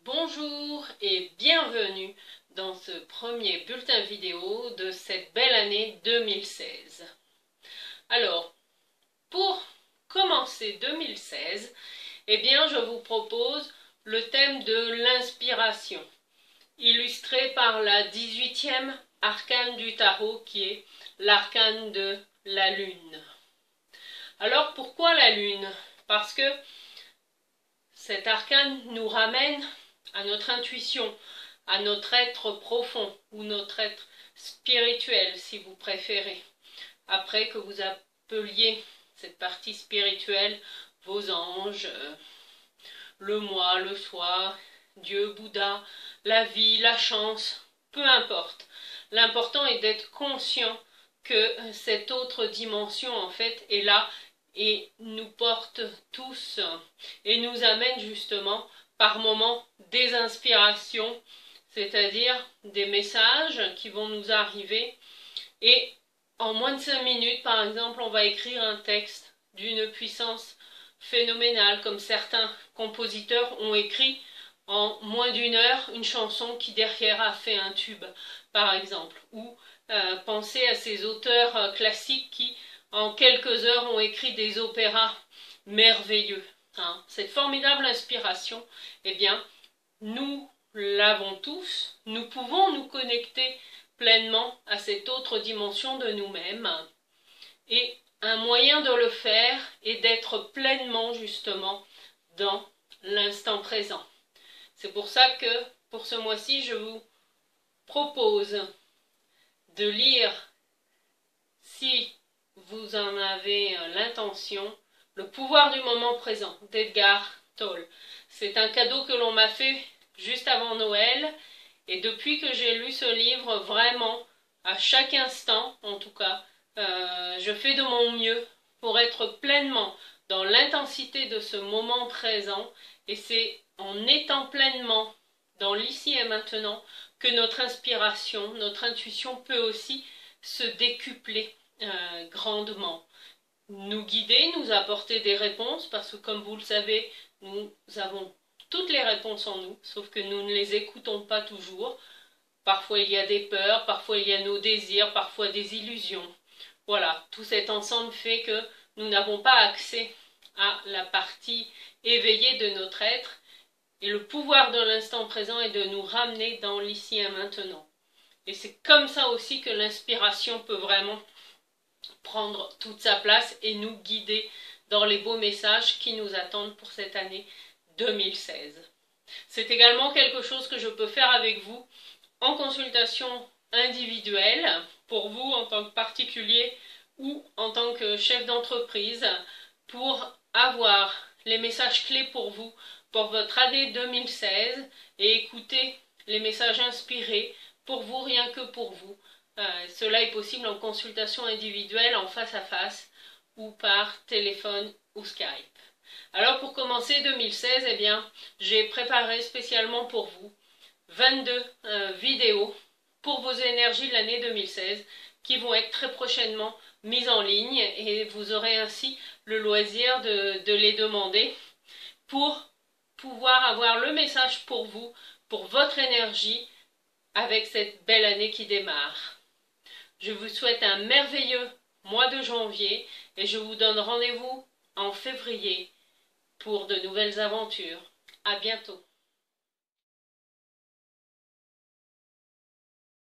Bonjour et bienvenue dans ce premier bulletin vidéo de cette belle année 2016. Alors, pour commencer 2016, je vous propose le thème de l'inspiration, illustré par la 18e arcane du tarot qui est l'arcane de la lune. Alors, pourquoi la lune? Parce que cet arcane nous ramène à notre intuition, à notre être profond ou notre être spirituel si vous préférez. Après que vous appeliez cette partie spirituelle vos anges, le moi, le soi, Dieu, Bouddha, la vie, la chance, peu importe. L'important est d'être conscient que cette autre dimension en fait est là et nous porte tous et nous amène justement par moments des inspirations, c'est-à-dire des messages qui vont nous arriver et en moins de 5 minutes par exemple on va écrire un texte d'une puissance phénoménale comme certains compositeurs ont écrit en moins d'une heure une chanson qui derrière a fait un tube par exemple, ou pensez à ces auteurs classiques qui en quelques heures ont écrit des opéras merveilleux. Cette formidable inspiration, nous l'avons tous, nous pouvons nous connecter pleinement à cette autre dimension de nous-mêmes. Et un moyen de le faire est d'être pleinement justement dans l'instant présent. C'est pour ça que pour ce mois-ci, je vous propose de lire, si vous en avez l'intention, Le pouvoir du moment présent d'Edgar Tolle. C'est un cadeau que l'on m'a fait juste avant Noël et depuis que j'ai lu ce livre, vraiment, à chaque instant en tout cas, je fais de mon mieux pour être pleinement dans l'intensité de ce moment présent et c'est en étant pleinement dans l'ici et maintenant que notre inspiration, notre intuition peut aussi se décupler grandement. Nous guider, nous apporter des réponses, parce que comme vous le savez, nous avons toutes les réponses en nous, sauf que nous ne les écoutons pas toujours. Parfois il y a des peurs, parfois il y a nos désirs, parfois des illusions. Voilà, tout cet ensemble fait que nous n'avons pas accès à la partie éveillée de notre être, et le pouvoir de l'instant présent est de nous ramener dans l'ici et maintenant. Et c'est comme ça aussi que l'inspiration peut vraiment prendre toute sa place et nous guider dans les beaux messages qui nous attendent pour cette année 2016. C'est également quelque chose que je peux faire avec vous en consultation individuelle, pour vous en tant que particulier ou en tant que chef d'entreprise, pour avoir les messages clés pour vous, pour votre année 2016 et écouter les messages inspirés pour vous, rien que pour vous. Cela est possible en consultation individuelle, en face à face ou par téléphone ou Skype. Alors pour commencer 2016, j'ai préparé spécialement pour vous 22 vidéos pour vos énergies de l'année 2016 qui vont être très prochainement mises en ligne et vous aurez ainsi le loisir de les demander pour pouvoir avoir le message pour vous, pour votre énergie avec cette belle année qui démarre. Je vous souhaite un merveilleux mois de janvier et je vous donne rendez-vous en février pour de nouvelles aventures. À bientôt.